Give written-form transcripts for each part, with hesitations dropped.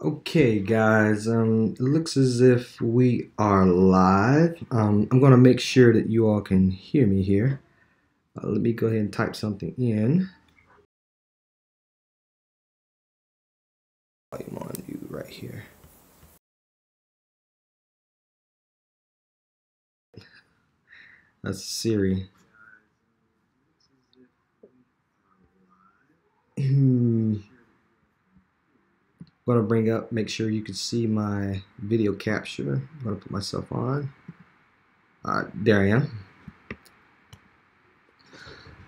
Okay, guys, it looks as if we are live. I'm going to make sure that you all can hear me here. Let me go ahead and type something in. Volume on you right here. That's Siri. I'm going to bring up, make sure you can see my video capture. I'm going to put myself on. There I am.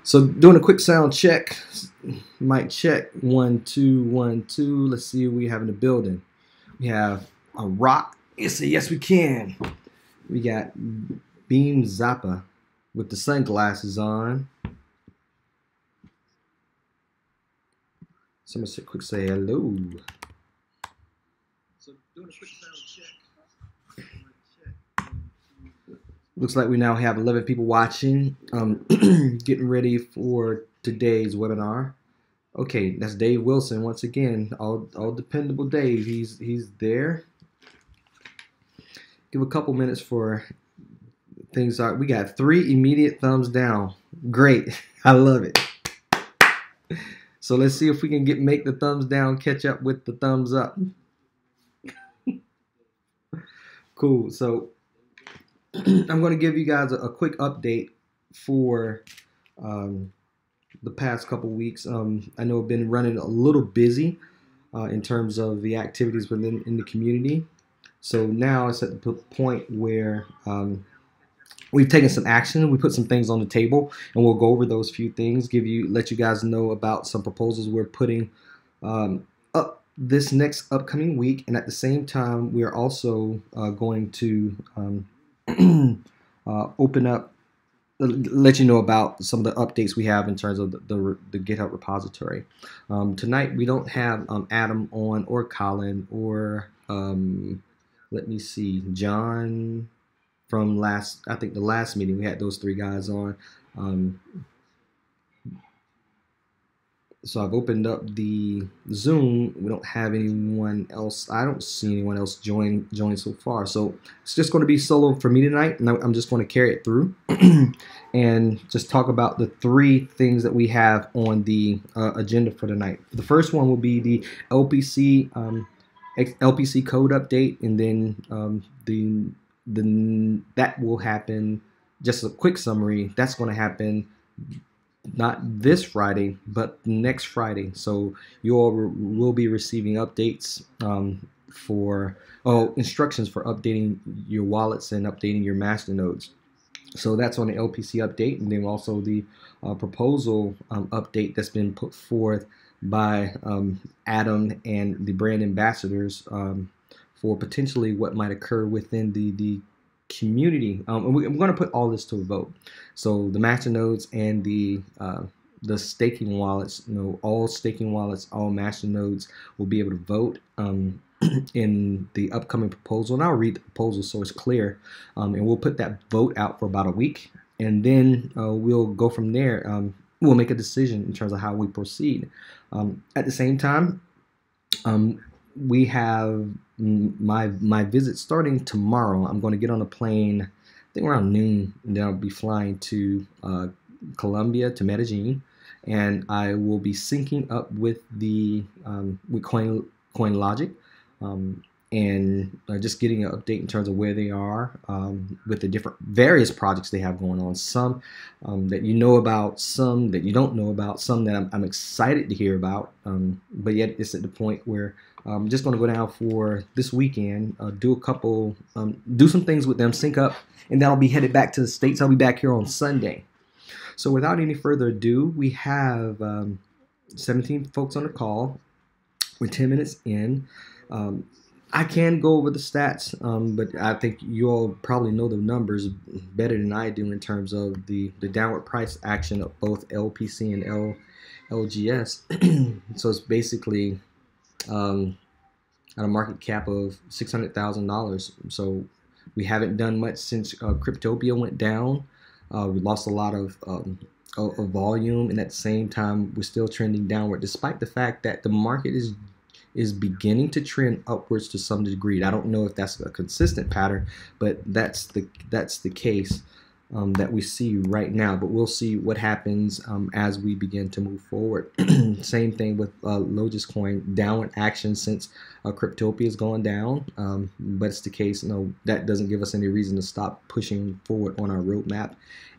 So doing a quick sound check, mic check, 1 2 1 2. Let's see what we have in the building. We have a rock. Yes we can. We got Beam Zappa with the sunglasses on. Somebody say, quick say hello. So doing a quick sound check. Looks like we now have 11 people watching. Getting ready for today's webinar. Okay, that's Dave Wilson once again. All dependable Dave. He's there. Give a couple minutes for things. We got 3 immediate thumbs down. Great. I love it. So let's see if we can make the thumbs down catch up with the thumbs up. Cool. So I'm going to give you guys a quick update for the past couple weeks. I know I've been running a little busy in terms of the activities within the community. So now it's at the point where we've taken some action. We put some things on the table, and we'll go over those few things. Let you guys know about some proposals we're putting up this next upcoming week, and at the same time, we are also going to open up, let you know about some of the updates we have in terms of the GitHub repository. Tonight we don't have Adam on, or Colin, or let me see, John from I think the last meeting we had those 3 guys on. So I've opened up the Zoom. We don't have anyone else. I don't see anyone else join so far. So it's just going to be solo for me tonight, and I'm just going to carry it through and just talk about the 3 things that we have on the agenda for tonight. The first one will be the LPC code update, and then that will happen. Just a quick summary. That's going to happen not this Friday, but next Friday. So you all will be receiving updates instructions for updating your wallets and updating your Masternodes. So that's on the LPC update, and then also the proposal update that's been put forth by Adam and the brand ambassadors for potentially what might occur within the community. And we're going to put all this to a vote. So the Masternodes and the staking wallets, all staking wallets, all Masternodes will be able to vote in the upcoming proposal. And I'll read the proposal so it's clear. And we'll put that vote out for about a week. And then we'll go from there. We'll make a decision in terms of how we proceed. At the same time, we have my visit starting tomorrow. I'm going to get on a plane, I think around noon, and then I'll be flying to Colombia, to Medellin, and I will be syncing up with with CoinLogic, and just getting an update in terms of where they are with the various projects they have going on. Some that you know about, some that you don't know about, some that I'm excited to hear about, but yet it's at the point where I'm just going to go down for this weekend, do some things with them, sync up, and then I'll be headed back to the States. I'll be back here on Sunday. So without any further ado, we have 17 folks on the call. We're 10 minutes in. I can go over the stats, but I think you all probably know the numbers better than I do in terms of the downward price action of both LPC and LGS. So it's basically at a market cap of $600,000. So we haven't done much since Cryptopia went down. We lost a lot of volume, and at the same time, we're still trending downward, despite the fact that the market is is beginning to trend upwards to some degree. I don't know if that's a consistent pattern, but that's the case that we see right now. But we'll see what happens as we begin to move forward. Same thing with Logis coin, downward action since Cryptopia is going down. But it's the case, that doesn't give us any reason to stop pushing forward on our roadmap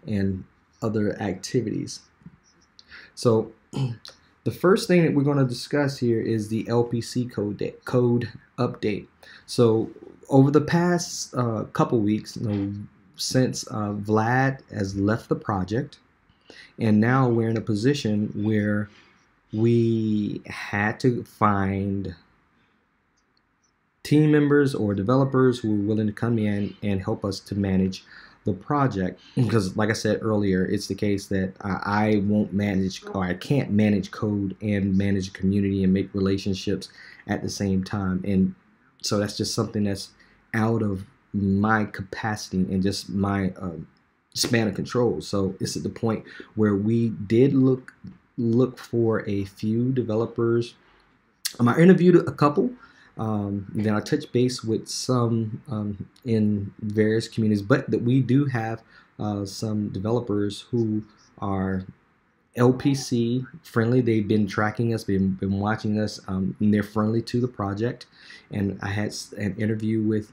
and other activities. So the first thing that we're going to discuss here is the LPC code update. So over the past couple weeks, since Vlad has left the project, and now we're in a position where we had to find team members or developers who were willing to come in and help us to manage the project, because like I said earlier, it's the case that I won't manage, or I can't manage code and manage a community and make relationships at the same time. And so that's just something that's out of my capacity and just my span of control. So it's at the point where we did look for a few developers. I interviewed a couple. Then I touched base with some in various communities, but that we do have some developers who are LPC friendly. They've been tracking us, been watching us, and they're friendly to the project. And I had an interview with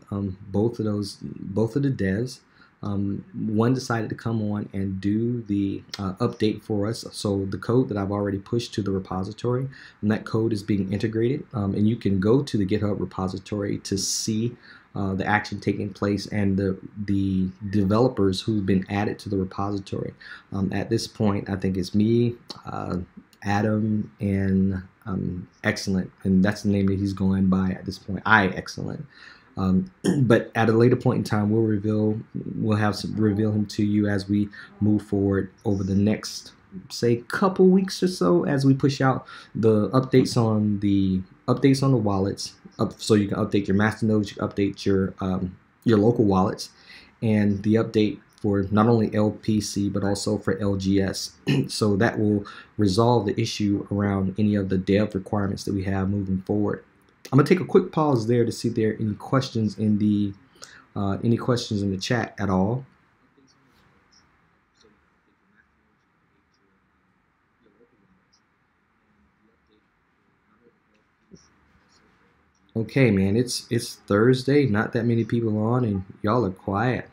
both of the devs. One decided to come on and do the update for us. So the code that I've already pushed to the repository, and that code is being integrated. And you can go to the GitHub repository to see the action taking place and the developers who've been added to the repository. At this point, I think it's me, Adam, and Excellent, and that's the name that he's going by at this point. Excellent. But at a later point in time, we'll reveal him to you as we move forward over the next, say, couple weeks or so, as we push out the updates on the wallets, so you can update your Masternodes, you can update your local wallets, and the update for not only LPC but also for LGS. So that will resolve the issue around any of the dev requirements that we have moving forward. I'm gonna take a quick pause there to see if there are any questions in the chat at all. Okay, man, it's Thursday. Not that many people on, and y'all are quiet.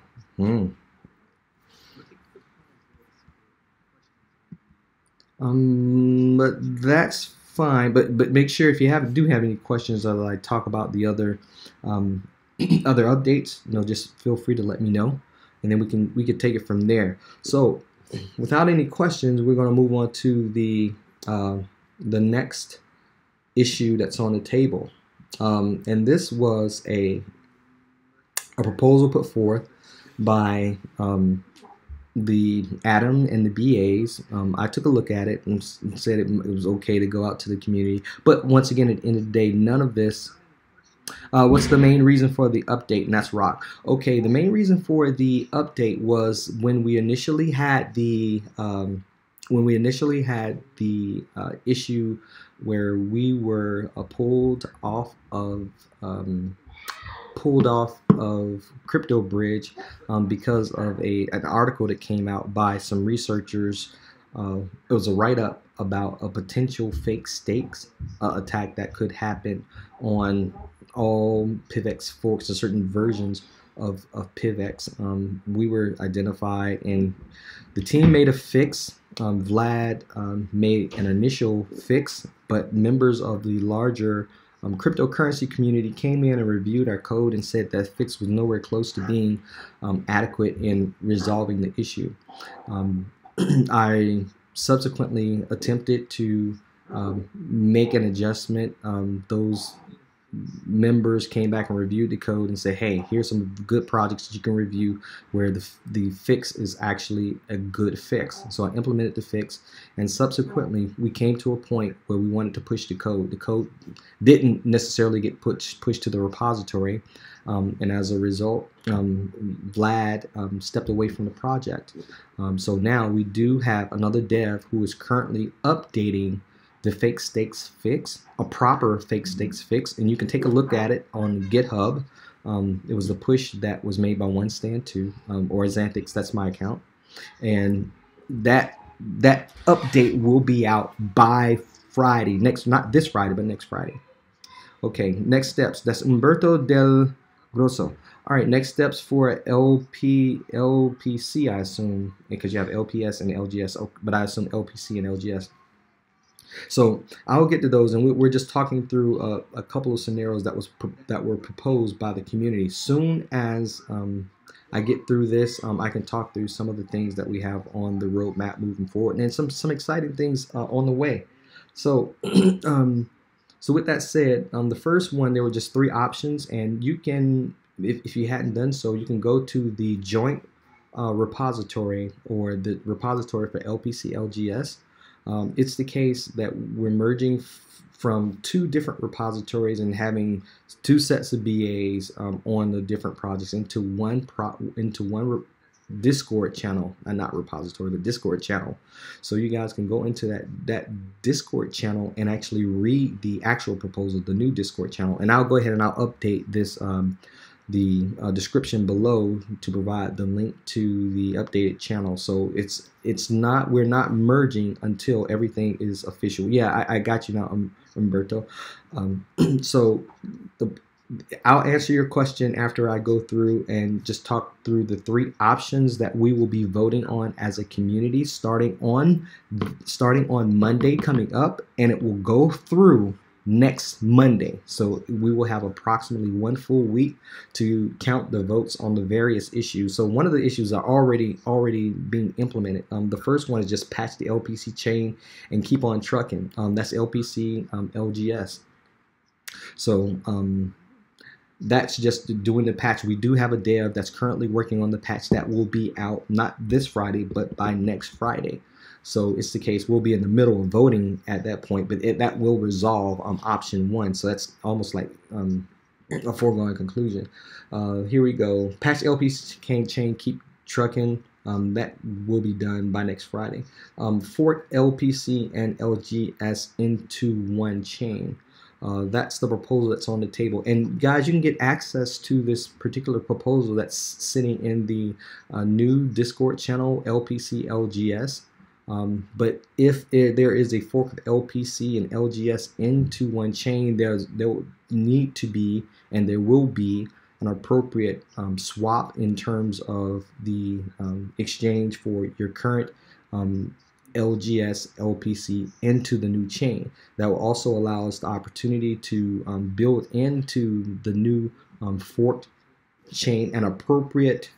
But that's fine. But make sure if you do have any questions or like talk about the other other updates, just feel free to let me know, and then we can take it from there. So without any questions, we're going to move on to the next issue that's on the table. And this was a proposal put forth by the Atom and the BAs. I took a look at it and said it was okay to go out to the community. But once again, at the end of the day, none of this. What's the main reason for the update? And that's Rock. Okay, the main reason for the update was when we initially had the issue where we were pulled off of Crypto Bridge because of an article that came out by some researchers. It was a write-up about a potential fake stakes attack that could happen on all PivX forks or certain versions of PivX. We were identified, and the team made a fix. Vlad made an initial fix, but members of the larger cryptocurrency community came in and reviewed our code and said that fix was nowhere close to being adequate in resolving the issue. I subsequently attempted to make an adjustment. Those members came back and reviewed the code and said, hey, here's some good projects that you can review where the fix is actually a good fix. So I implemented the fix, and subsequently we came to a point where we wanted to push the code. The code didn't necessarily get pushed to the repository, and as a result, Vlad stepped away from the project. So now we do have another dev who is currently updating the fake stakes fix, a proper fake stakes fix, and you can take a look at it on GitHub. It was a push that was made by OneStand2, or Xanthix, that's my account, and that update will be out by Friday, not this Friday, but next Friday. Okay, next steps. That's Umberto Del Grosso. All right, next steps for LPC, I assume, because you have LPS and LGS, but I assume LPC and LGS. So I'll get to those, and we're just talking through a couple of scenarios that were proposed by the community. Soon as I get through this, I can talk through some of the things that we have on the roadmap moving forward, and some exciting things on the way. So, so with that said, the first one, there were just 3 options, and you can, if you hadn't done so, you can go to the joint repository, or the repository for LPC LGS. It's the case that we're merging from 2 different repositories and having 2 sets of BAs on the different projects into one Discord channel, not repository, but Discord channel. So you guys can go into that Discord channel and actually read the actual proposal, the new Discord channel. And I'll go ahead and I'll update this the description below to provide the link to the updated channel. So we're not merging until everything is official. Yeah, I got you now, Umberto. So I'll answer your question after I go through and just talk through the 3 options that we will be voting on as a community starting on Monday coming up, and it will go through next Monday. So we will have approximately 1 full week to count the votes on the various issues. So one of the issues are already being implemented. The first one is just patch the LPC chain and keep on trucking. That's LPC LGS. So that's just doing the patch. We do have a dev that's currently working on the patch that will be out not this Friday, but by next Friday. So it's the case we'll be in the middle of voting at that point, but that will resolve option 1. So that's almost like a foregone conclusion. Here we go. Patch LPC chain, keep trucking. That will be done by next Friday. Fork LPC and LGS into one chain. That's the proposal that's on the table. And guys, you can get access to this particular proposal that's sitting in the new Discord channel, LPC LGS. But if there is a fork of LPC and LGS into one chain, there will need to be, and there will be, an appropriate swap in terms of the exchange for your current LGS LPC into the new chain. That will also allow us the opportunity to build into the new forked chain an appropriate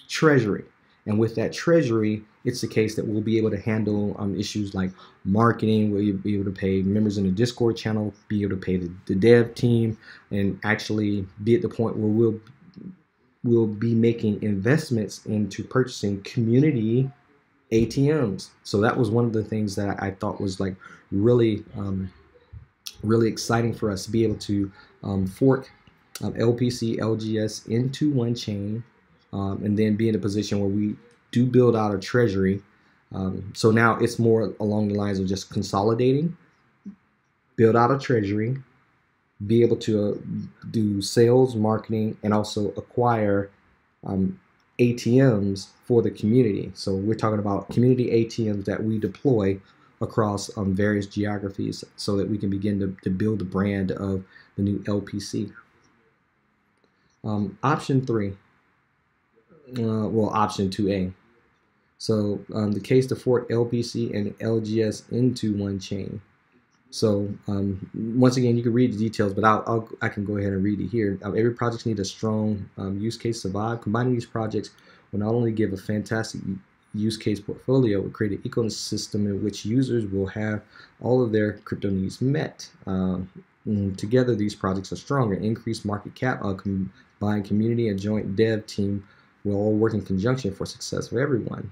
treasury. And with that treasury, it's the case that we'll be able to handle issues like marketing, where you'll be able to pay members in the Discord channel, be able to pay the dev team, and actually be at the point where we'll be making investments into purchasing community ATMs. So that was one of the things that I thought was like really exciting for us to be able to fork LPC LGS into one chain, and then be in a position where we do build out a treasury. So now it's more along the lines of just consolidating, build out a treasury, be able to do sales, marketing, and also acquire ATMs for the community. So we're talking about community ATMs that we deploy across various geographies so that we can begin to build the brand of the new LPC. Option 3. Well, option 2A. So the case to fork LPC and LGS into one chain. So once again, you can read the details, but I can go ahead and read it here. Every project needs a strong use case to survive. Combining these projects will not only give a fantastic use case portfolio, but create an ecosystem in which users will have all of their crypto needs met. Together, these projects are stronger. Increased market cap, combined community, and joint dev team will all work in conjunction for success for everyone.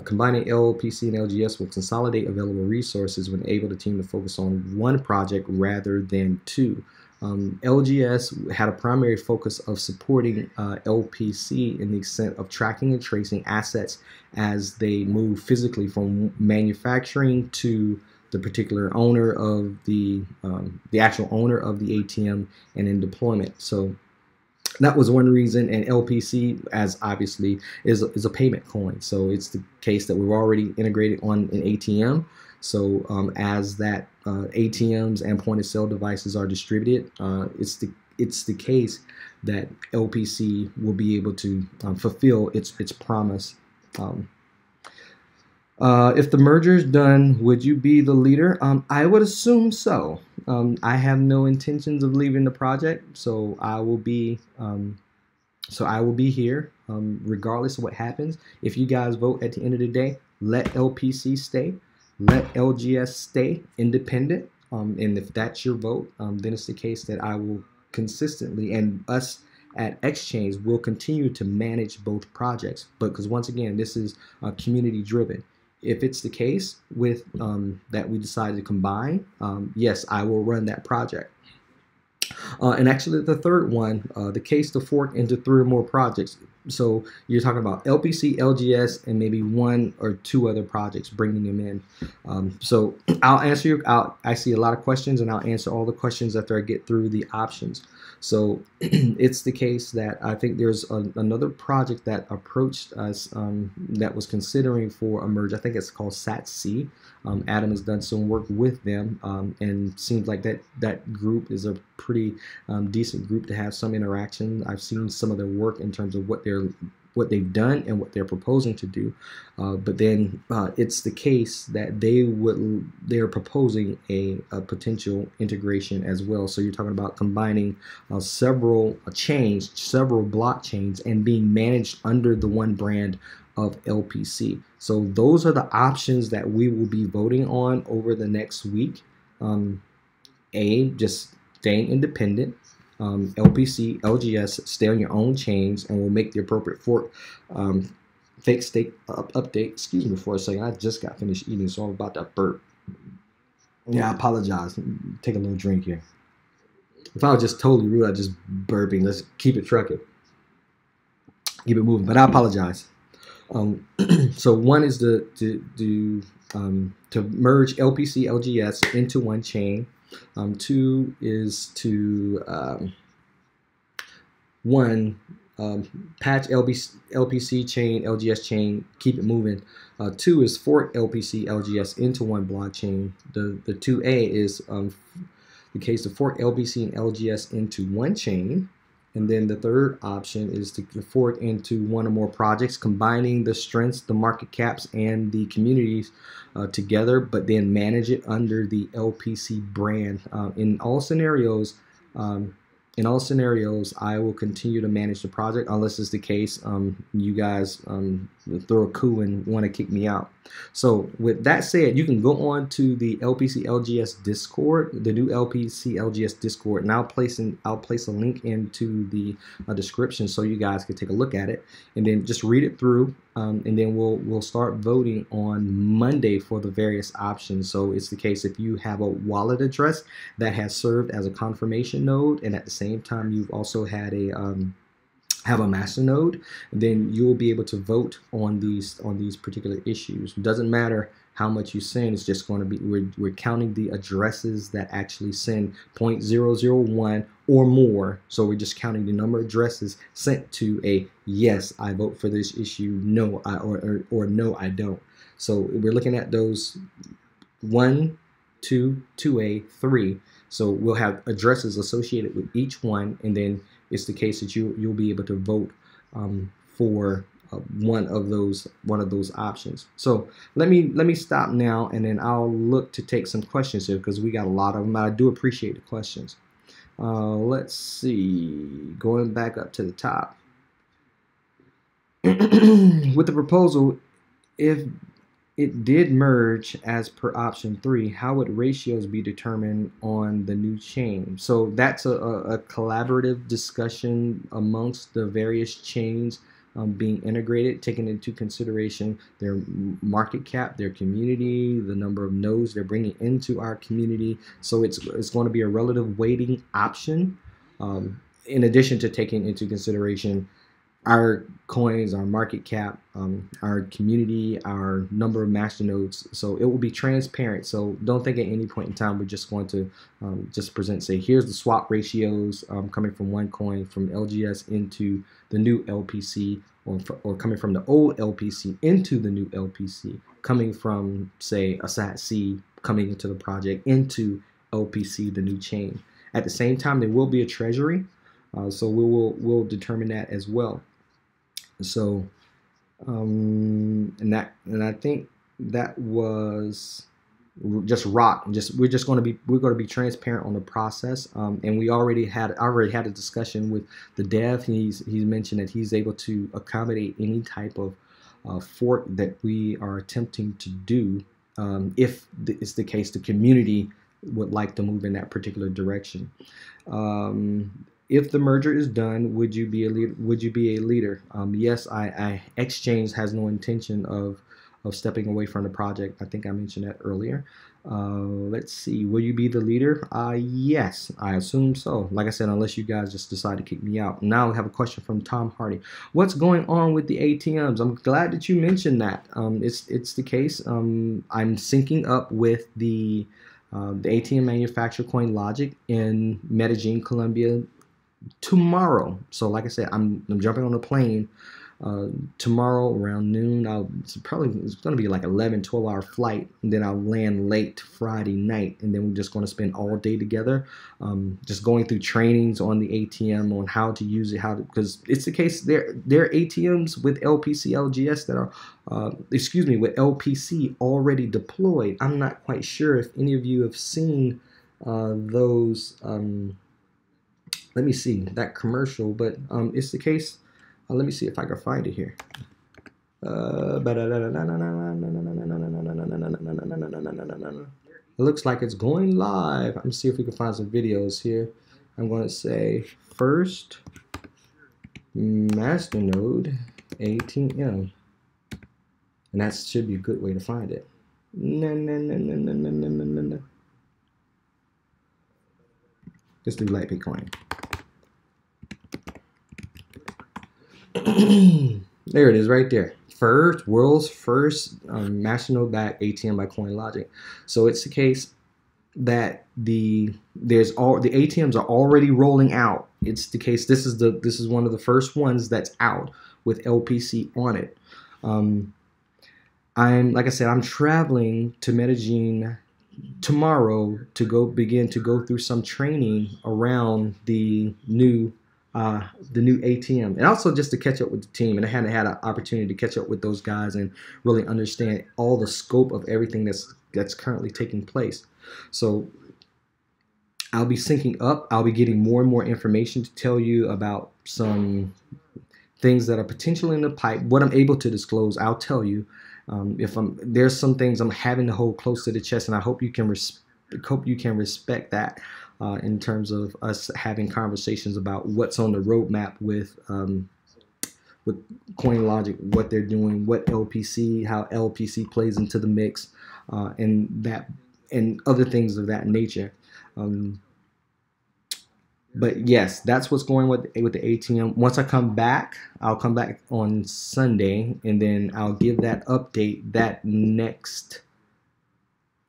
Combining LPC and LGS will consolidate available resources when able the team to focus on one project rather than 2. LGS had a primary focus of supporting LPC in the extent of tracking and tracing assets as they move physically from manufacturing to the particular owner of the actual owner of the ATM and in deployment. So that was one reason, and LPC, as obviously, is a payment coin. So it's the case that we've already integrated on an ATM. So as that ATMs and point of sale devices are distributed, it's the case that LPC will be able to fulfill its promise. If the merger is done, would you be the leader? I would assume so. I have no intentions of leaving the project, so I will be here regardless of what happens. If you guys vote at the end of the day, let LPC stay, let LGS stay independent. And if that's your vote, then it's the case that I will consistently, and us at Exchange will continue to manage both projects. But because once again, this is community driven. If it's the case with that we decide to combine, yes, I will run that project. And actually, the third one, the case to fork into 3 or more projects. So you're talking about LPC, LGS, and maybe 1 or 2 other projects, bringing them in. So I'll answer your. I see a lot of questions, and I'll answer all the questions after I get through the options. So it's the case that I think there's another project that approached us that was considering for a merge. I think it's called SATC. Adam has done some work with them, and seems like that group is a pretty decent group to have some interaction. I've seen some of their work in terms of what they've done and what they're proposing to do, but then it's the case that they're proposing a potential integration as well. So you're talking about combining several blockchains and being managed under the one brand of LPC. So those are the options that we will be voting on over the next week. Just staying independent. LPC, LGS, stay on your own chains, and we'll make the appropriate fork fake state update. Excuse me for a second. I just got finished eating, so I'm about to burp. Yeah, I apologize. Take a little drink here. If I was just totally rude, I'd just burping. Let's keep it trucking. Keep it moving. But I apologize. So one is to merge LPC, LGS into one chain. 2 is to patch LPC chain, LGS chain, keep it moving. 2 is fork LPC, LGS into one blockchain. The 2A is the case to fork LPC and LGS into one chain. And then the third option is to fork into 1 or more projects, combining the strengths, the market caps, and the communities together, but then manage it under the LPC brand. In all scenarios, I will continue to manage the project unless it's the case you guys throw a coup and want to kick me out. So with that said, you can go on to the LPC LGS Discord, the new LPC LGS Discord, and I'll place a link into the description so you guys can take a look at it and then just read it through. And then we'll start voting on Monday for the various options. So it's the case if you have a wallet address that has served as a confirmation node, and at the same time you've also had have a Masternode, then you'll be able to vote on these particular issues. It doesn't matter how much you send, it's just going to be, we're counting the addresses that actually send 0.001 or more. So we're just counting the number of addresses sent to a yes, I vote for this issue, no, or no, I don't. So we're looking at those 1, 2, 2A, 3. So we'll have addresses associated with each one, and then it's the case that you'll be able to vote for one of those options. So let me stop now, and then I'll look to take some questions here because we got a lot of them. I do appreciate the questions. Let's see, going back up to the top. With the proposal, if it did merge as per option 3, how would ratios be determined on the new chain? So that's a collaborative discussion amongst the various chains being integrated, taking into consideration their market cap, their community, the number of nodes they're bringing into our community. So it's going to be a relative weighting option, in addition to taking into consideration our coins, our market cap, our community, our number of masternodes. So it will be transparent. So don't think at any point in time we're just going to just present, say, here's the swap ratios coming from one coin from LGS into the new LPC, or coming from the old LPC into the new LPC, coming from, say, a SAT-C coming into the project into LPC, the new chain. At the same time, there will be a treasury. So we'll determine that as well. So, and I think that was just rock. We're going to be transparent on the process. And I already had a discussion with the dev. He's mentioned that he's able to accommodate any type of fork that we are attempting to do, if it's the case the community would like to move in that particular direction. If the merger is done, would you be a leader? Yes, Exchange has no intention of stepping away from the project. I think I mentioned that earlier. Let's see. Will you be the leader? Yes, I assume so. Like I said, unless you guys just decide to kick me out. Now I have a question from Tom Hardy. What's going on with the ATMs? I'm glad that you mentioned that. It's the case. I'm syncing up with the ATM manufacturer CoinLogic in Medellin, Colombia, tomorrow. So like I said, I'm jumping on a plane tomorrow around noon. It's going to be like 12-hour flight, and then I'll land late Friday night, and then we're just going to spend all day together, just going through trainings on the ATM, on how to use it, because it's the case there are ATMs with LPC LGS that are with LPC already deployed. I'm not quite sure if any of you have seen those. Let me see that commercial, but it's the case. Let me see if I can find it here. It looks like it's going live. Let me see if we can find some videos here. I'm going to say first Masternode ATM, and that should be a good way to find it. Let's do Light Bitcoin. There it is, right there. World's first Masternode backed ATM by CoinLogic. So it's the case that the ATMs are already rolling out. It's the case. This is one of the first ones that's out with LPC on it. Like I said, I'm traveling to Medellin tomorrow to begin to go through some training around the new ATM, and also just to catch up with the team. And I hadn't had an opportunity to catch up with those guys and really understand all the scope of everything that's currently taking place. So I'll be syncing up. I'll be getting more and more information to tell you about some things that are potentially in the pipe. What I'm able to disclose, I'll tell you. There's some things I'm having to hold close to the chest, and I hope you can respect that. In terms of us having conversations about what's on the roadmap with CoinLogic, what they're doing, what LPC, how LPC plays into the mix, and other things of that nature. But yes, that's what's going with the ATM. Once I come back, I'll come back on Sunday, and then I'll give that update that next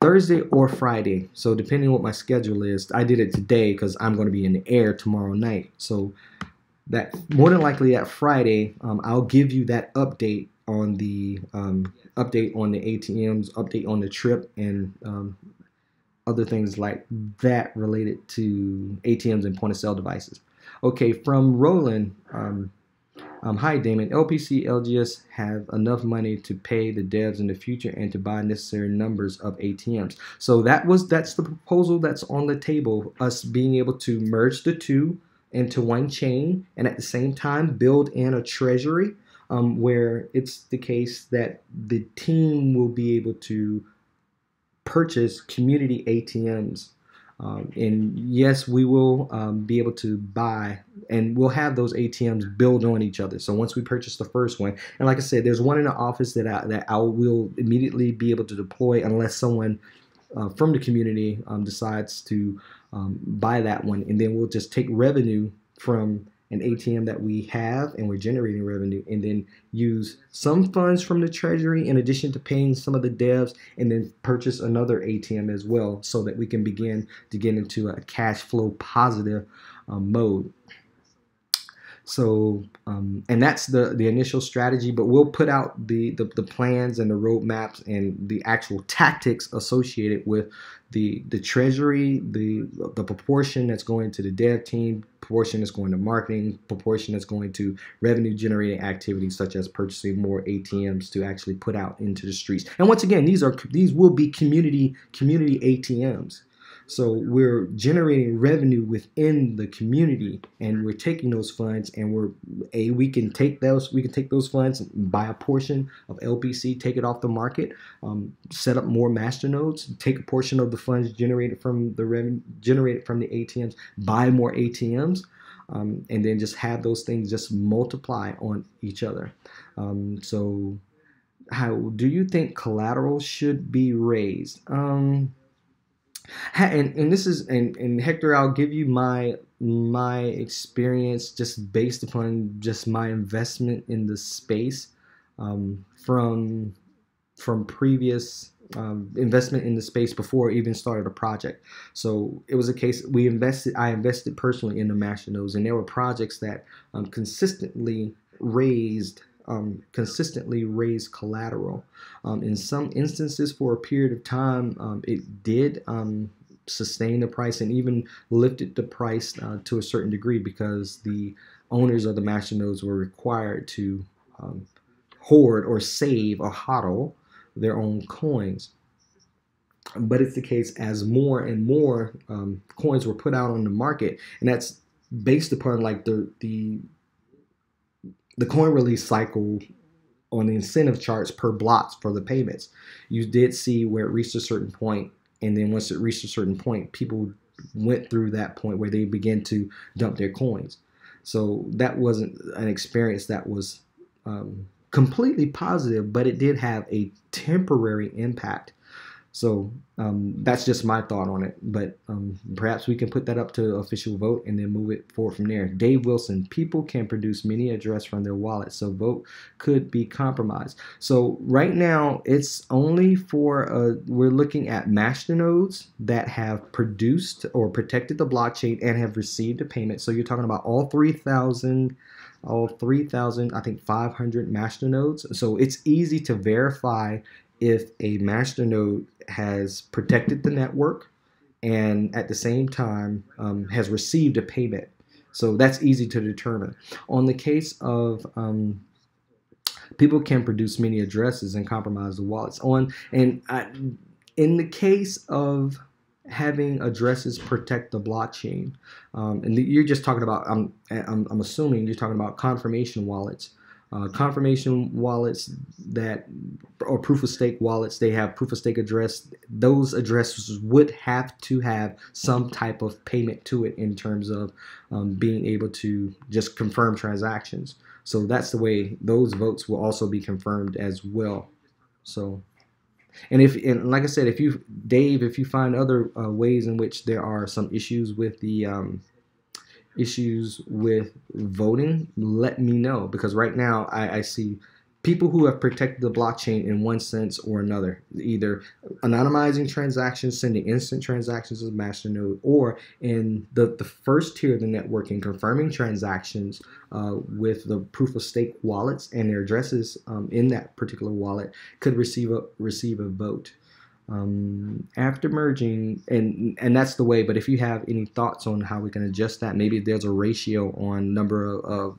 Thursday or Friday. So depending on what my schedule is, I did it today because I'm going to be in the air tomorrow night. So that more than likely that Friday, I'll give you that update on the ATMs, update on the trip, and other things like that related to ATMs and point of sale devices. Okay, from Roland. Hi Damon, LPC LGS have enough money to pay the devs in the future and to buy necessary numbers of ATMs. So that's the proposal that's on the table, us being able to merge the two into one chain, and at the same time build in a treasury where it's the case that the team will be able to purchase community ATMs And yes, we will be able to buy, and we'll have those ATMs build on each other. So once we purchase the first one, and like I said, there's one in the office that I will immediately be able to deploy unless someone from the community decides to buy that one, and then we'll just take revenue from an ATM that we have and we're generating revenue, and then use some funds from the treasury in addition to paying some of the devs, and then purchase another ATM as well, so that we can begin to get into a cash flow positive mode. So, and that's the initial strategy, but we'll put out the plans and the roadmaps and the actual tactics associated with the treasury, the proportion that's going to the dev team, proportion that's going to marketing, proportion that's going to revenue generating activities such as purchasing more ATMs to actually put out into the streets. And once again, these will be community ATMs. So we're generating revenue within the community, and we're taking those funds, and we can take those funds, buy a portion of LPC, take it off the market, set up more Masternodes, take a portion of the funds generated from the revenue generated from the ATMs, buy more ATMs, and then just have those things just multiply on each other. So how do you think collateral should be raised? And this is, and Hector, I'll give you my experience just based upon just my investment in the space, from previous investment in the space before I even started a project. So it was a case I invested personally in the Masternodes, and there were projects that consistently raised collateral. In some instances, for a period of time, it did sustain the price and even lifted the price to a certain degree, because the owners of the Masternodes were required to hoard or save or hodl their own coins. But it's the case as more and more coins were put out on the market, and that's based upon like the coin release cycle on the incentive charts per blocks for the payments. You did see where it reached a certain point, and then once it reached a certain point, people went through that point where they began to dump their coins. So that wasn't an experience that was completely positive, but it did have a temporary impact. So that's just my thought on it, but perhaps we can put that up to official vote and then move it forward from there. Dave Wilson, people can produce many address from their wallet, so vote could be compromised. So right now, it's only for, we're looking at masternodes that have produced or protected the blockchain and have received a payment. So you're talking about all 3,000, I think 500 masternodes. So it's easy to verify if a masternode has protected the network and at the same time has received a payment. So that's easy to determine. On the case of people can produce many addresses and compromise the wallets. In the case of having addresses protect the blockchain, and you're just talking about, I'm assuming you're talking about confirmation wallets. Confirmation wallets that, or proof of stake wallets, they have proof of stake address. Those addresses would have to have some type of payment to it in terms of being able to just confirm transactions. So that's the way those votes will also be confirmed as well. So, and like I said, Dave, if you find other ways in which there are some issues with the voting, let me know, because right now I see people who have protected the blockchain in one sense or another, either anonymizing transactions, sending instant transactions to the masternode, or in the first tier of the network and confirming transactions with the proof of stake wallets and their addresses in that particular wallet could receive a vote. After merging, and that's the way. But if you have any thoughts on how we can adjust that, maybe there's a ratio on number of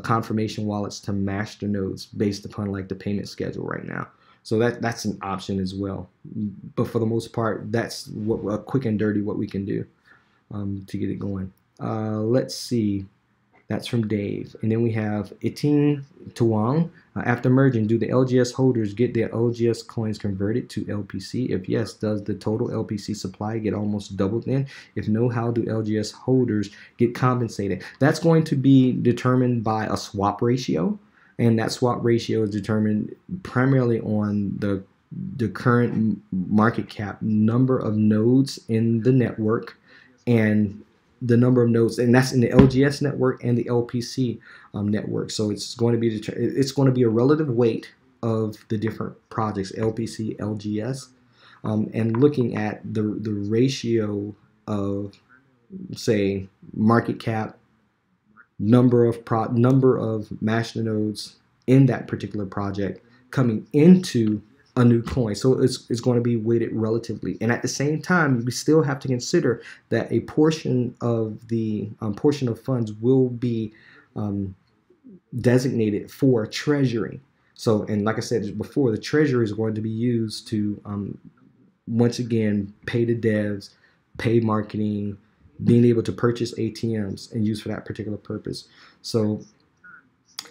confirmation wallets to masternodes based upon like the payment schedule right now. So that's an option as well. But for the most part, that's what quick and dirty what we can do to get it going. Let's see. That's from Dave. And then we have Itin Tuang. After merging, do the LGS holders get their LGS coins converted to LPC? If yes, does the total LPC supply get almost doubled then? If no, how do LGS holders get compensated? That's going to be determined by a swap ratio. And that swap ratio is determined primarily on the current market cap, number of nodes in the network, and the number of nodes, and that's in the LGS network and the LPC network. So it's going to be a relative weight of the different projects, LPC, LGS, and looking at the ratio of, say, market cap, number of Masternodes in that particular project coming into a new coin. So it's going to be weighted relatively. And at the same time, we still have to consider that a portion of the portion of funds will be designated for treasury. So, and like I said before, the treasury is going to be used to, once again, pay the devs, pay marketing, being able to purchase ATMs and use for that particular purpose. So,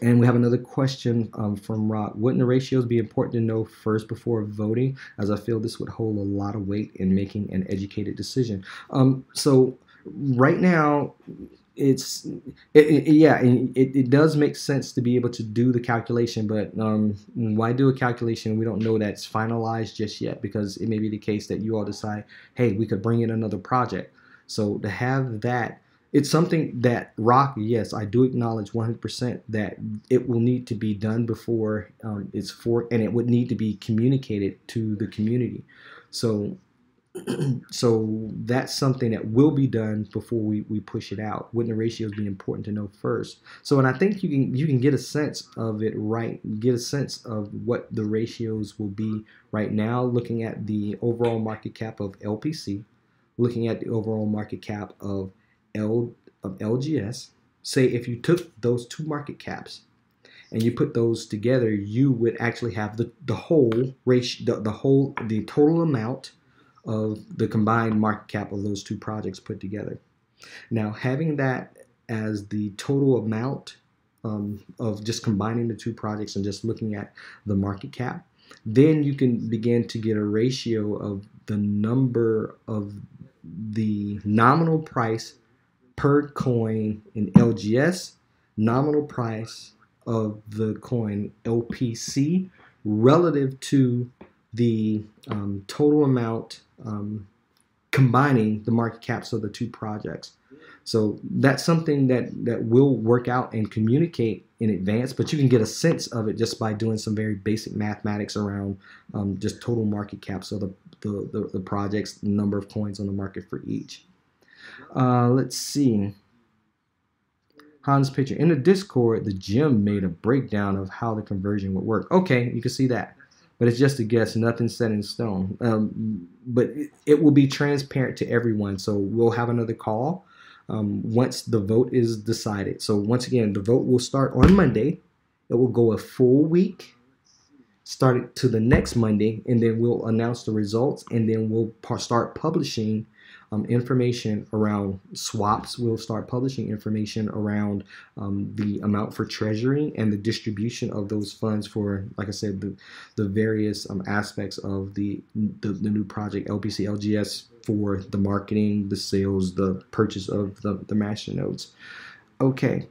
and we have another question from Rob. Wouldn't the ratios be important to know first before voting, as I feel this would hold a lot of weight in making an educated decision? So right now, it does make sense to be able to do the calculation, but why do a calculation? We don't know that's finalized just yet, because it may be the case that you all decide, hey, we could bring in another project. So to have that, it's something that yes, I do acknowledge 100% that it will need to be done before and it would need to be communicated to the community. So that's something that will be done before we push it out. Wouldn't the ratios be important to know first? So, and I think you can get a sense of it, right? Get a sense of what the ratios will be right now, looking at the overall market cap of LPC, looking at the overall market cap of LGS. Say if you took those two market caps and you put those together, you would actually have the whole ratio, the total amount of the combined market cap of those two projects put together. Now, having that as the total amount of just combining the two projects and just looking at the market cap, then you can begin to get a ratio of the number of the nominal price per coin in LGS, nominal price of the coin LPC relative to the total amount combining the market caps of the two projects. So that's something that will work out and communicate in advance, but you can get a sense of it just by doing some very basic mathematics around just total market caps of the projects, the number of coins on the market for each. Let's see. Hans picture. In the Discord, the gym made a breakdown of how the conversion would work. Okay, you can see that. But it's just a guess, nothing set in stone. But it will be transparent to everyone. So we'll have another call once the vote is decided. So once again, the vote will start on Monday. It will go a full week, start to the next Monday, and then we'll announce the results, and then we'll start publishing information around swaps. We'll start publishing information around the amount for treasury and the distribution of those funds for, like I said, the various aspects of the new project, LPC, LGS, for the marketing, the sales, the purchase of the Masternodes. Okay.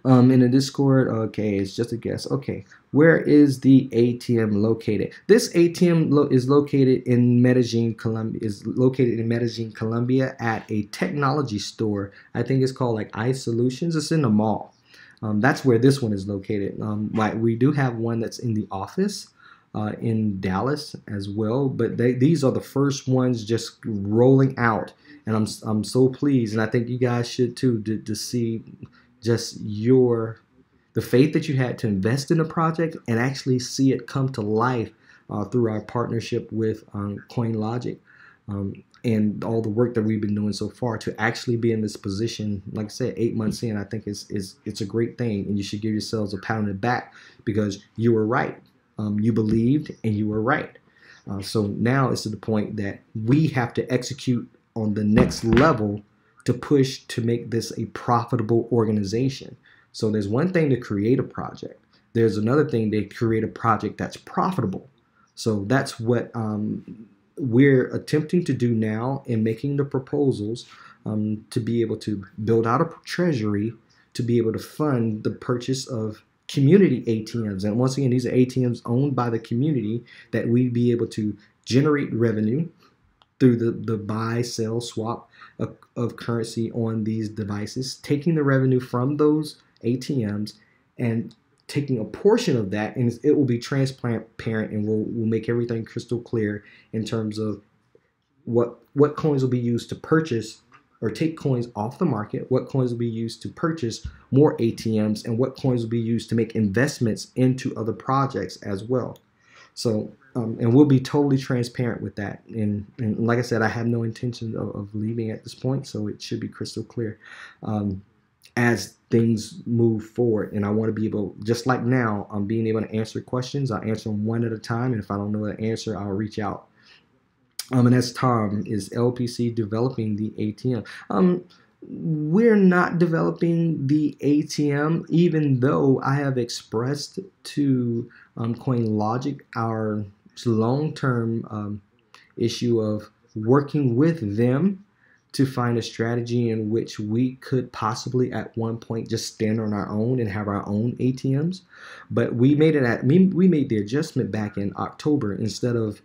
In the Discord, okay, it's just a guess. Okay, where is the ATM located? This ATM is located in Medellin, Colombia, at a technology store. I think it's called like iSolutions. It's in the mall. That's where this one is located. We do have one that's in the office in Dallas as well, but these are the first ones just rolling out, and I'm so pleased, and I think you guys should too, to see just the faith that you had to invest in a project and actually see it come to life through our partnership with CoinLogic and all the work that we've been doing so far to actually be in this position. Like I said, 8 months in, I think it's a great thing, and you should give yourselves a pat on the back because you were right. You believed and you were right. So now it's to the point that we have to execute on the next level to push to make this a profitable organization. So there's one thing to create a project. There's another thing to create a project that's profitable. So that's what we're attempting to do now in making the proposals to be able to build out a treasury to be able to fund the purchase of community ATMs. And once again, these are ATMs owned by the community that we'd be able to generate revenue through the buy, sell, swap of currency on these devices, taking the revenue from those ATMs and taking a portion of that, and it will be transparent, and we'll make everything crystal clear in terms of what coins will be used to purchase or take coins off the market, what coins will be used to purchase more ATMs, and what coins will be used to make investments into other projects as well. So, and we'll be totally transparent with that. And like I said, I have no intention of leaving at this point, so it should be crystal clear as things move forward. And I want to be able, just like now, I'm being able to answer questions. I'll answer them one at a time, and if I don't know the answer, I'll reach out. And that's Tom. Is LPC developing the ATM? We're not developing the ATM, even though I have expressed to CoinLogic our long-term issue of working with them to find a strategy in which we could possibly at one point just stand on our own and have our own ATMs. But we made the adjustment back in October. Instead of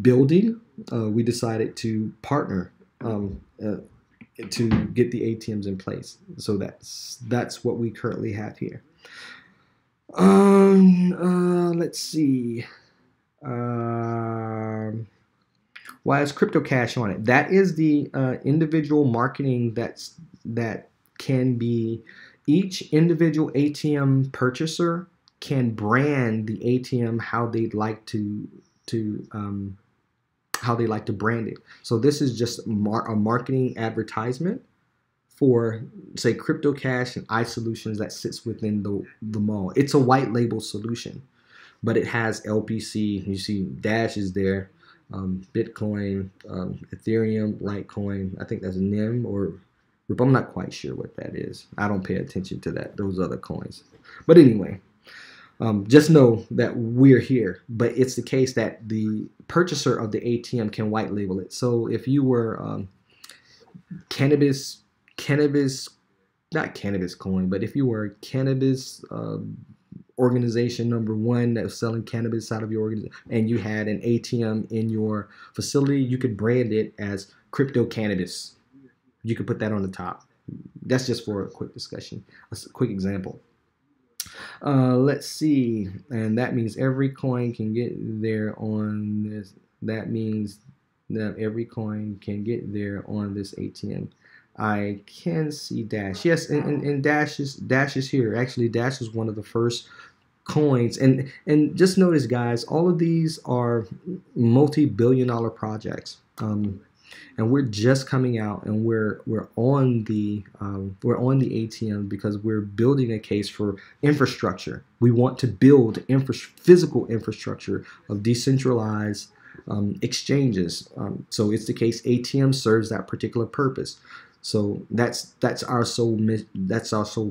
building, we decided to partner to get the ATMs in place. So that's what we currently have here. Let's see. Why is Crypto Cash on it? That is the individual marketing that can be, each individual ATM purchaser can brand the ATM how they'd like to brand it. So this is just a marketing advertisement for, say, Crypto Cash and iSolutions that sits within the mall. It's a white label solution, but it has LPC. You see Dash is there, Bitcoin, Ethereum, Litecoin. I think that's NIM or I'm not quite sure what that is. I don't pay attention to those other coins. But anyway, just know that we're here. But it's the case that the purchaser of the ATM can white label it. So if you were not cannabis coin, but if you were cannabis organization number one that was selling cannabis out of your organization, and you had an ATM in your facility, you could brand it as Crypto Cannabis. You could put that on the top. That's just for a quick discussion, a quick example. Let's see, and that means every coin can get there on this. That means that every coin can get there on this ATM. I can see Dash. Yes, and Dash is here. Actually, Dash is one of the first coins. And just notice, guys, all of these are multi-billion-dollar projects. And we're just coming out, and we're on the ATM because we're building a case for infrastructure. We want to build physical infrastructure of decentralized exchanges. So it's the case ATM serves that particular purpose. So that's our sole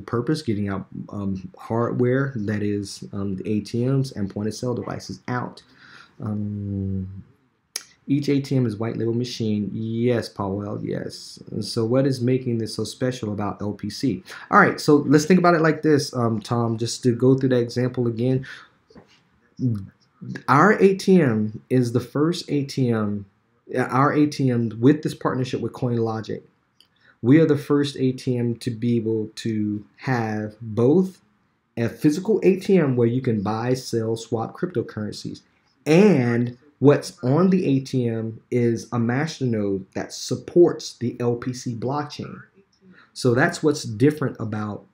purpose, getting out hardware, that is the ATMs and point of sale devices out. Each ATM is white label machine. Yes, Powell, yes. So what is making this so special about LPC? All right, so let's think about it like this, Tom, just to go through that example again. Our ATM is the first ATM, our ATM with this partnership with CoinLogic. We are the first ATM to be able to have both a physical ATM where you can buy, sell, swap cryptocurrencies, and what's on the ATM is a Masternode that supports the LPC blockchain. So that's what's different about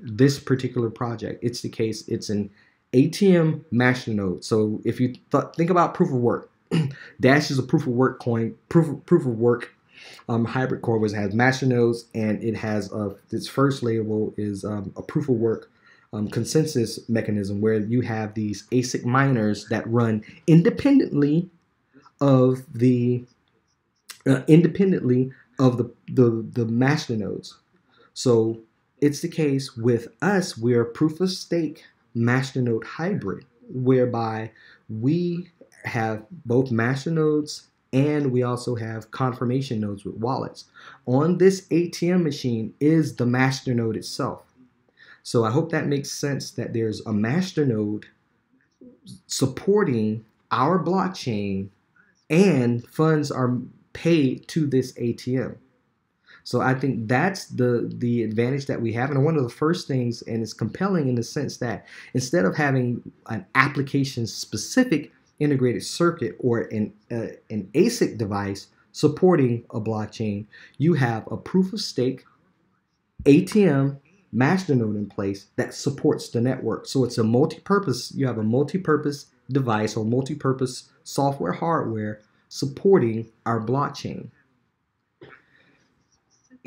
this particular project. It's the case, it's an ATM Masternode. So if you think about proof of work, Dash is a proof of work coin, proof of work hybrid core, which has Masternodes, and it has its first label is a proof of work consensus mechanism, where you have these ASIC miners that run independently of the of the masternodes. So it's the case with us, we're a proof of stake masternode hybrid, whereby we have both masternodes and we also have confirmation nodes with wallets. On this ATM machine is the masternode itself. So I hope that makes sense, that there's a masternode supporting our blockchain and funds are paid to this ATM. So I think that's the advantage that we have. And one of the first things, and it's compelling in the sense that instead of having an application specific integrated circuit or an ASIC device supporting a blockchain, you have a proof of stake ATM masternode in place that supports the network. So it's a multi-purpose, you have a multi-purpose device or multi-purpose software hardware supporting our blockchain.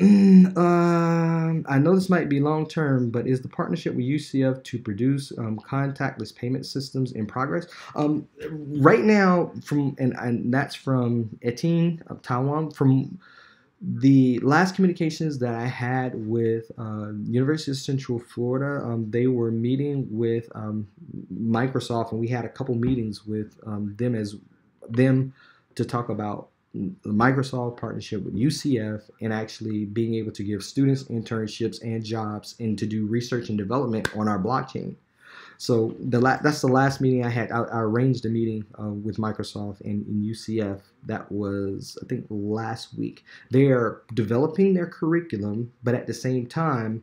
I know this might be long term, but is the partnership with UCF to produce contactless payment systems in progress? Right now, and that's from Etin of Taiwan. From the last communications that I had with University of Central Florida, they were meeting with Microsoft, and we had a couple meetings with them to talk about the Microsoft partnership with UCF and actually being able to give students internships and jobs and to do research and development on our blockchain. So that's the last meeting I had. I arranged a meeting with Microsoft and UCF. That was, I think, last week. They are developing their curriculum, but at the same time,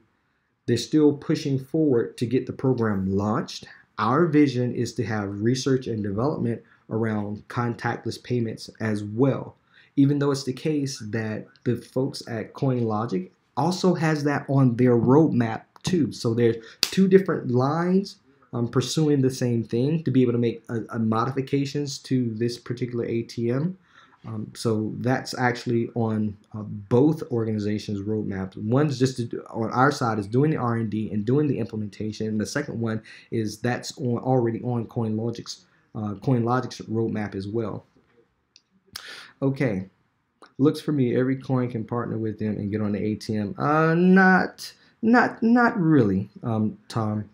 they're still pushing forward to get the program launched. Our vision is to have research and development around contactless payments as well, even though it's the case that the folks at CoinLogic also has that on their roadmap too. So there's two different lines pursuing the same thing to be able to make modifications to this particular ATM. So that's actually on both organizations' roadmaps. One's just on our side is doing the R&D and doing the implementation, and the second one is that's already on CoinLogic's roadmap as well. Okay, looks for me every coin can partner with them and get on the ATM. Not really, Tom.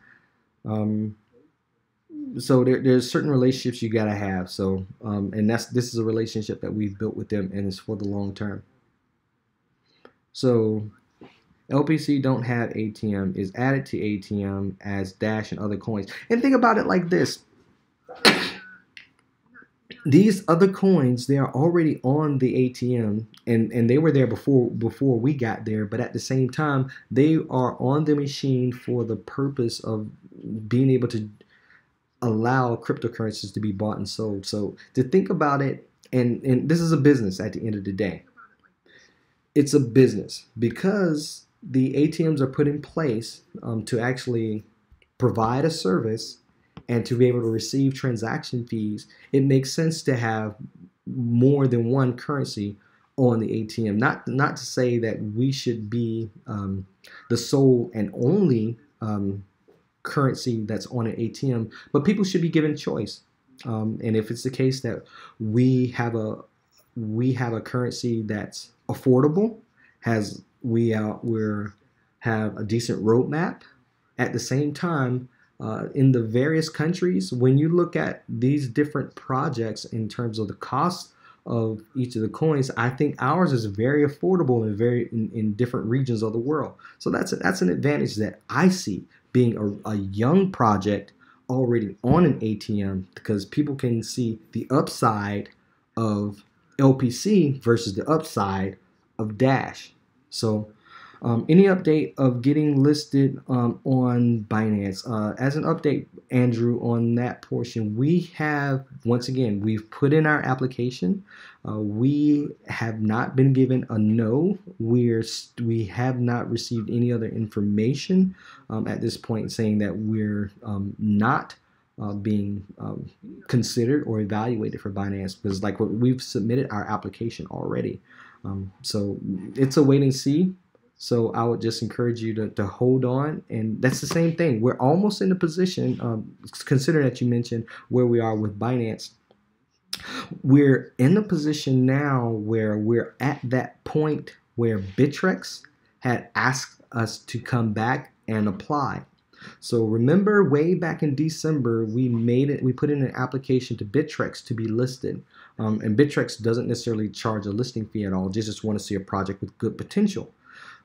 So there's certain relationships you gotta have. So and this is a relationship that we've built with them, and it's for the long term. So LPC don't have ATM is added to ATM as Dash and other coins. And think about it like this. These other coins, they are already on the ATM, and they were there before we got there, but at the same time, they are on the machine for the purpose of being able to allow cryptocurrencies to be bought and sold. So to think about it, and this is a business at the end of the day. It's a business because the ATMs are put in place to actually provide a service and to be able to receive transaction fees. It makes sense to have more than one currency on the ATM. Not to say that we should be the sole and only currency that's on an ATM, but people should be given choice. And if it's the case that we have a currency that's affordable, we have a decent roadmap. At the same time, in the various countries, when you look at these different projects in terms of the cost of each of the coins, I think ours is very affordable in different regions of the world. So that's an advantage that I see, being a young project already on an ATM, because people can see the upside of LPC versus the upside of Dash. So any update of getting listed on Binance? As an update, Andrew, on that portion, we have, once again, we've put in our application. We have not been given a no. We have not received any other information at this point saying that we're not being considered or evaluated for Binance, because like we've submitted our application already. So it's a wait and see. So I would just encourage you to hold on, and that's the same thing. We're almost in a position, considering that you mentioned where we are with Binance, we're in a position now where we're at that point where Bittrex had asked us to come back and apply. So remember, way back in December, we put in an application to Bittrex to be listed. And Bittrex doesn't necessarily charge a listing fee at all. They just want to see a project with good potential.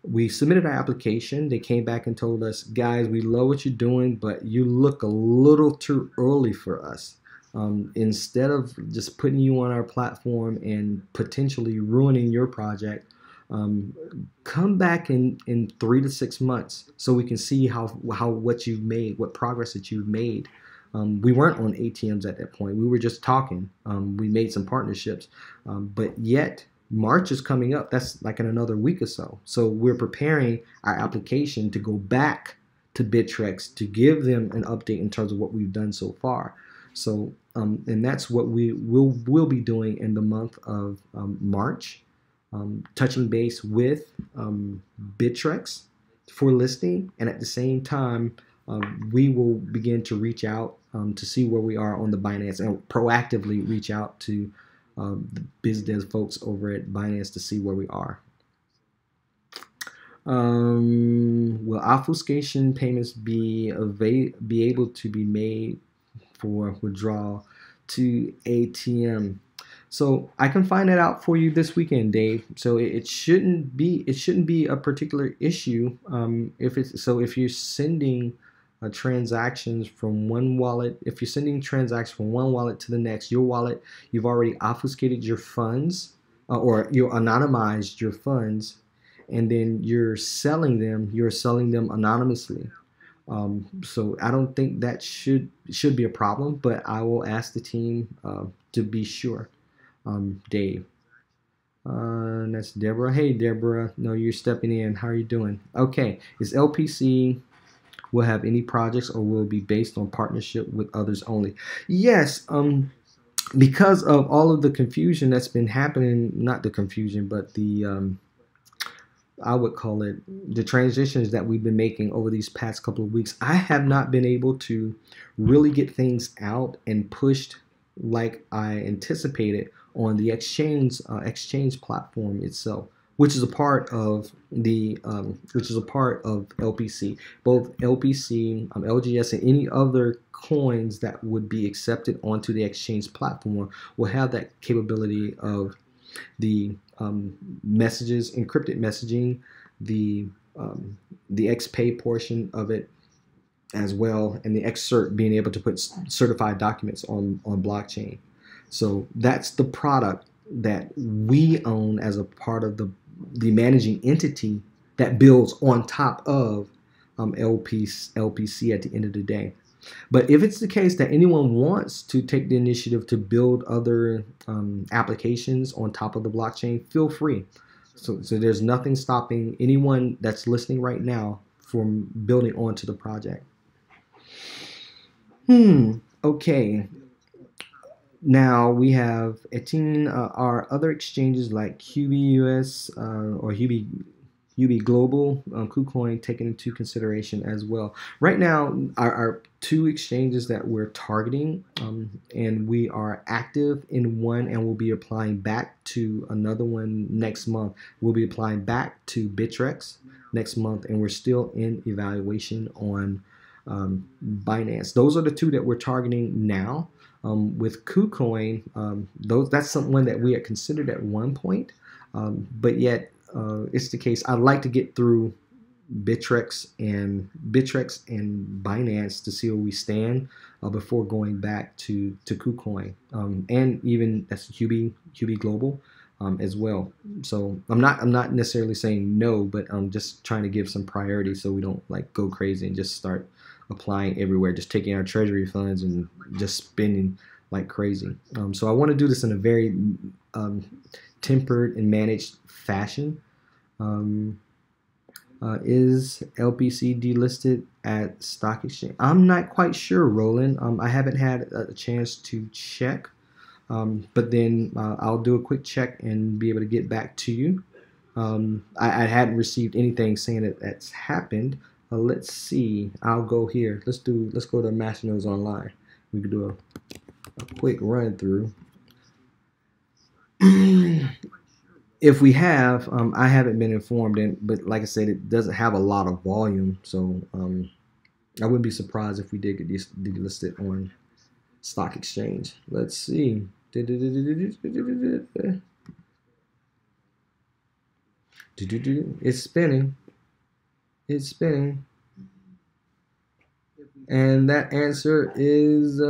We submitted our application. They came back and told us, guys, we love what you're doing, but you look a little too early for us. Instead of just putting you on our platform and potentially ruining your project, come back in 3 to 6 months so we can see what you've made, what progress that you've made. We weren't on ATMs at that point. We were just talking. We made some partnerships, but yet March is coming up. That's like in another week or so. So we're preparing our application to go back to Bittrex to give them an update in terms of what we've done so far. So, and that's what we will be doing in the month of March, touching base with Bittrex for listing, and at the same time, we will begin to reach out to see where we are on the Binance and proactively reach out to the BizDev folks over at Binance to see where we are. Will obfuscation payments be able to be made for withdrawal to ATM? So I can find that out for you this weekend, Dave. So it shouldn't be a particular issue. If you're sending transactions from one wallet, if you're sending transactions from one wallet to the next, your wallet, you've already obfuscated your funds or you anonymized your funds, and then you're selling them anonymously. So I don't think that should be a problem, but I will ask the team to be sure. Dave. That's Deborah. Hey, Deborah. No, you're stepping in. How are you doing? Okay. Is LPC will have any projects or will be based on partnership with others only? Yes. Because of all of the confusion that's been happening, not the confusion, but the I would call it the transitions that we've been making over these past couple of weeks, I have not been able to really get things out and pushed like I anticipated on the exchange platform itself, which is a part of the LPC. Both LPC, LGS, and any other coins that would be accepted onto the exchange platform will have that capability of the messages, encrypted messaging, the XPay portion of it as well, and the xcert being able to put certified documents on blockchain. So that's the product that we own as a part of the managing entity that builds on top of LPC at the end of the day. But if it's the case that anyone wants to take the initiative to build other applications on top of the blockchain, feel free. So there's nothing stopping anyone that's listening right now from building onto the project. Okay. Now we have 18 our other exchanges like QBUS or UB Global, KuCoin taken into consideration as well. Right now, our two exchanges that we're targeting, and we are active in one, and we'll be applying back to another one next month. We'll be applying back to Bittrex next month, and we're still in evaluation on Binance. Those are the two that we're targeting now. With KuCoin, that's someone that we had considered at one point, but yet it's the case. I'd like to get through Bittrex and Binance to see where we stand before going back to KuCoin, and even that's QB Global as well. So I'm not necessarily saying no, but I'm just trying to give some priority so we don't like go crazy and just start applying everywhere, just taking our treasury funds and just spending like crazy. So I want to do this in a very tempered and managed fashion. Is LPC delisted at stock exchange? I'm not quite sure, Roland. I haven't had a chance to check, but then I'll do a quick check and be able to get back to you. I hadn't received anything saying that that's happened. Let's see. I'll go here. Let's go to Masternodes online. We could do a quick run through. if we have, I haven't been informed, but like I said, it doesn't have a lot of volume, so I wouldn't be surprised if we did get delisted on stock exchange. Let's see. It's spinning. It's spinning. And that answer is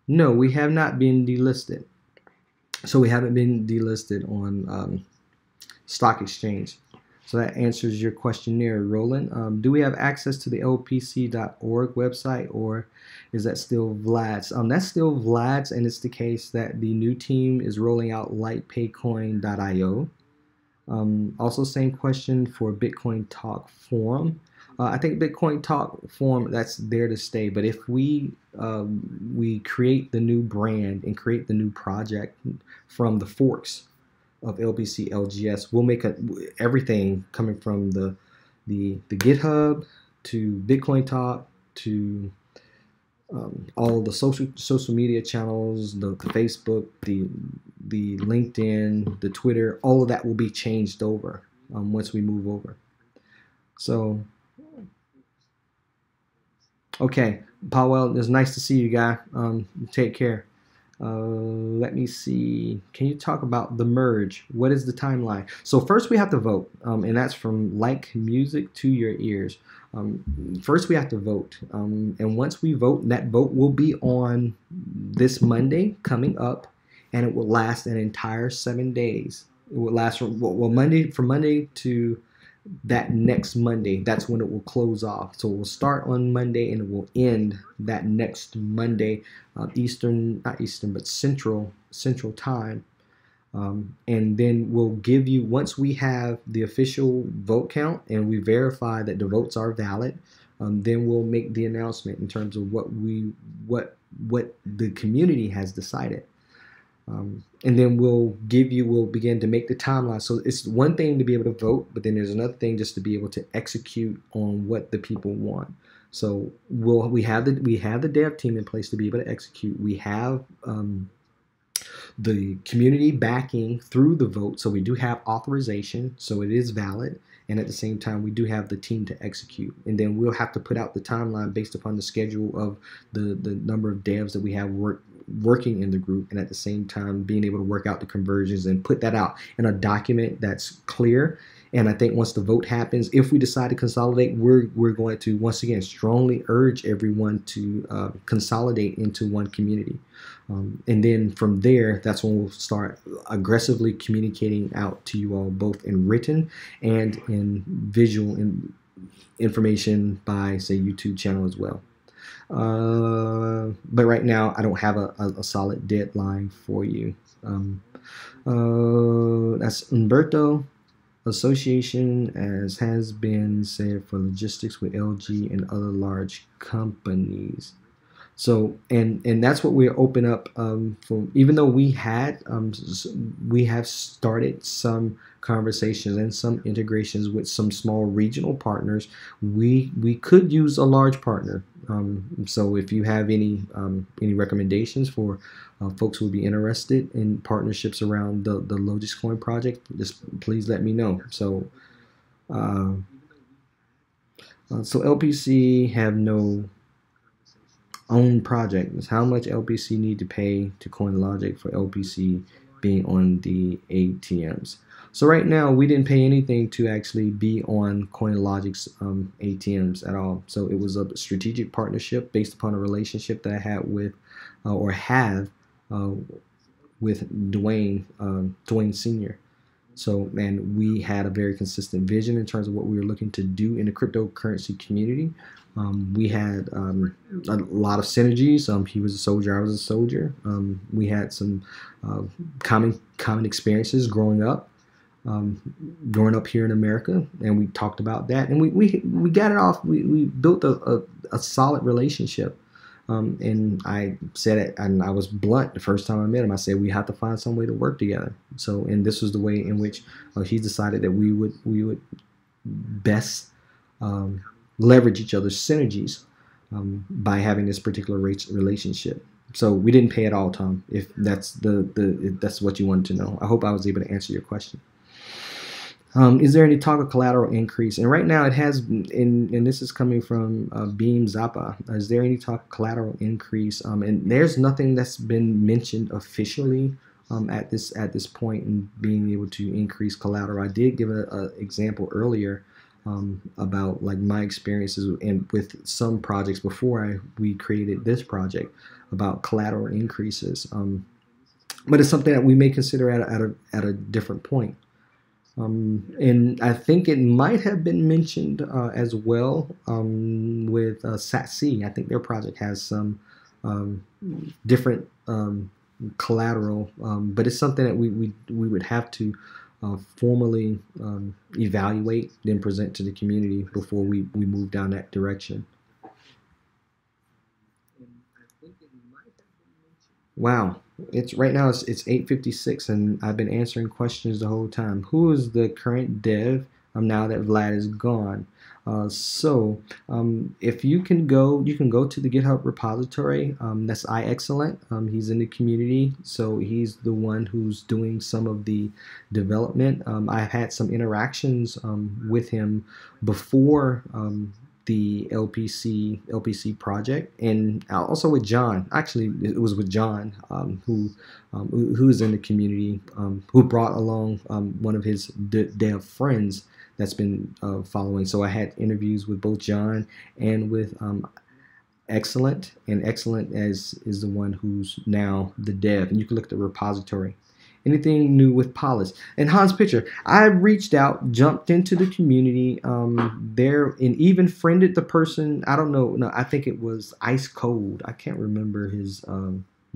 no, we have not been delisted. So we haven't been delisted on stock exchange. So that answers your question there, Roland. Do we have access to the lpc.org website, or is that still Vlad's? That's still Vlad's, and it's the case that the new team is rolling out lightpaycoin.io. Also, same question for Bitcoin Talk Forum. I think Bitcoin Talk Forum, that's there to stay. But if we create the new brand and create the new project from the forks of LPC LGS, we'll make everything coming from the GitHub to Bitcoin Talk to all the social media channels, the Facebook, the LinkedIn, the Twitter, all of that will be changed over once we move over. So, okay, Powell, it's nice to see you, guy. Take care. Let me see. Can you talk about the merge? What is the timeline? So first we have to vote, and that's from like music to your ears. First we have to vote, and once we vote, that vote will be on this Monday coming up, and it will last an entire 7 days. It will last from Monday to that next Monday. That's when it will close off. So it will start on Monday and it will end that next Monday, not Eastern, but Central time. And then we'll give you, once we have the official vote count and we verify that the votes are valid, then we'll make the announcement in terms of what the community has decided. And then we'll begin to make the timeline. So it's one thing to be able to vote, but then there's another thing just to be able to execute on what the people want. So we have the dev team in place to be able to execute. We have the community backing through the vote, so we do have authorization, so it is valid. And at the same time, we do have the team to execute. And then we'll have to put out the timeline based upon the schedule of the number of devs that we have working in the group, and at the same time being able to work out the conversions and put that out in a document that's clear. And I think once the vote happens, if we decide to consolidate, we're going to once again strongly urge everyone to consolidate into one community. And then from there, that's when we'll start aggressively communicating out to you all, both in written and in visual information by, say, YouTube channel as well. But right now, I don't have a solid deadline for you. That's Umberto. Association, as has been said, for logistics with LG and other large companies. So, and that's what we're open up for. Even though we have started some conversations and some integrations with some small regional partners, we could use a large partner. So if you have any recommendations for folks who would be interested in partnerships around the Logis Coin project, just please let me know. So so LPC have no own project. How much LPC need to pay to CoinLogic for LPC being on the ATMs? So right now, we didn't pay anything to actually be on CoinLogic's ATMs at all. So it was a strategic partnership based upon a relationship that I had with, or have, with Dwayne Sr. So, and we had a very consistent vision in terms of what we were looking to do in the cryptocurrency community. We had a lot of synergies. He was a soldier, I was a soldier. We had some common experiences growing up here in America, and we talked about that, and we got it off. We built a solid relationship. And I said it, and I was blunt the first time I met him. I said, we have to find some way to work together. So, and this was the way in which he decided that we would best leverage each other's synergies by having this particular relationship. So we didn't pay at all, Tom, if that's if that's what you wanted to know. I hope I was able to answer your question. Is there any talk of collateral increase? And right now it has, and this is coming from Beam Zappa. Is there any talk of collateral increase? And there's nothing that's been mentioned officially at this point in being able to increase collateral. I did give an example earlier about like my experiences and with some projects before we created this project about collateral increases. But it's something that we may consider at a different point. And I think it might have been mentioned as well with SATC. I think their project has some different collateral, but it's something that we would have to formally evaluate, then present to the community before we move down that direction. Wow, it's right now it's 8:56 and I've been answering questions the whole time. Who is the current dev now that Vlad is gone? If you can go to the GitHub repository. That's iExcellent. He's in the community, so he's the one who's doing some of the development. I've had some interactions with him before the LPC project, and also with John. Actually, it was with John, who's in the community, who brought along one of his dev friends that's been following. So I had interviews with both John and with Excellent, and Excellent is the one who's now the dev, and you can look at the repository. Anything new with Polis? And Hans Pitcher, I reached out, jumped into the community there, and even friended the person. I don't know. No, I think it was Ice Cold. I can't remember his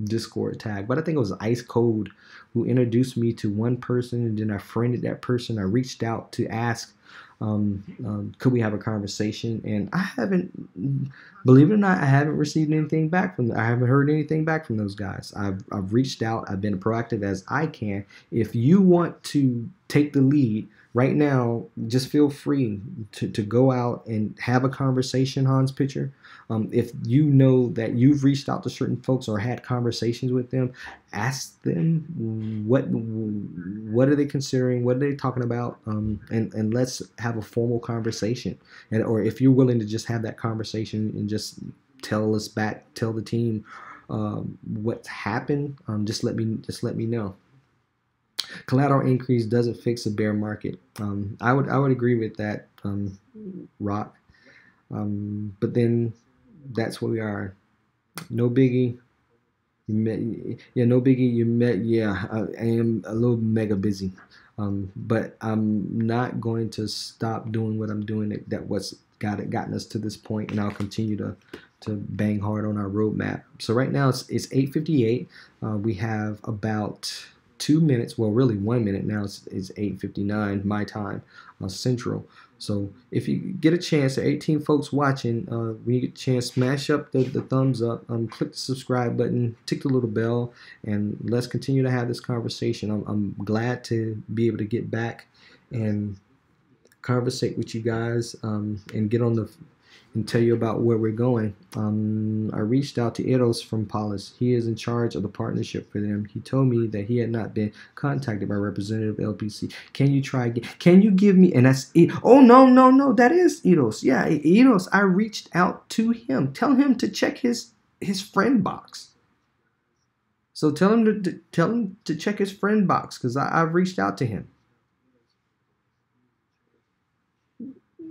Discord tag, but I think it was Ice Cold who introduced me to one person, and then I friended that person. I reached out to ask, could we have a conversation? And I haven't, believe it or not, I haven't received anything back from them. I haven't heard anything back from those guys. I've reached out. I've been proactive as I can. If you want to take the lead right now, just feel free to go out and have a conversation, Hans Pitcher. If you know that you've reached out to certain folks or had conversations with them, ask them what are they considering, what are they talking about, and let's have a formal conversation. Or if you're willing to just have that conversation and just tell the team what's happened, just let me know. Collateral increase doesn't fix a bear market. I would agree with that, Rock. But then that's where we are. No biggie. No biggie. Yeah, I am a little mega busy. But I'm not going to stop doing what I'm doing. That what's gotten us to this point, and I'll continue to bang hard on our roadmap. So right now it's 8:58. We have about 2 minutes, well, really 1 minute now. It's 8:59 my time, Central. So if you get a chance, there are 18 folks watching. When you get a chance, smash up the thumbs up, click the subscribe button, tick the little bell, and let's continue to have this conversation. I'm glad to be able to get back and conversate with you guys, and get on and tell you about where we're going. I reached out to Eros from Polis. He is in charge of the partnership for them. He told me that he had not been contacted by Representative LPC. Can you try again? Can you give me, and that's it. Oh, no, that is Eros. Yeah, Eros, I reached out to him. Tell him to check his friend box. So tell him to check his friend box, because I've reached out to him.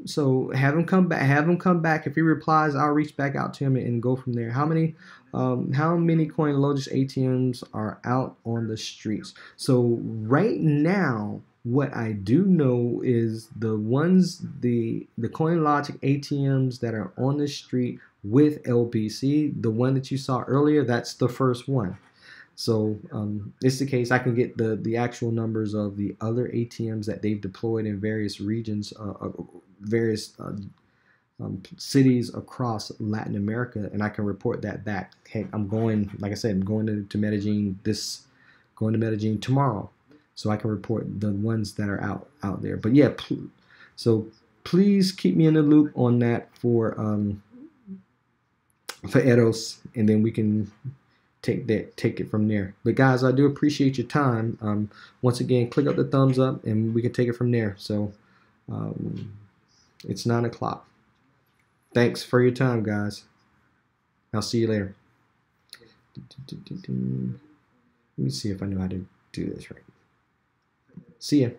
So have him come back. If he replies, I'll reach back out to him and go from there. How many coin Lotus ATMs are out on the streets? So right now, what I do know is the CoinLogic ATMs that are on the street with LPC, the one that you saw earlier, that's the first one. So it's the case. I can get the actual numbers of the other ATMs that they've deployed in various regions, various cities across Latin America, and I can report that back. Hey, I'm going, like I said, I'm going to Medellin going to Medellin tomorrow, so I can report the ones that are out there. But yeah, so please keep me in the loop on that for Eros, and then we can take it from there. But guys, I do appreciate your time. Once again, click up the thumbs up and we can take it from there. So it's 9 o'clock. Thanks for your time, guys. I'll see you later. Let me see if I know how to do this right. See ya.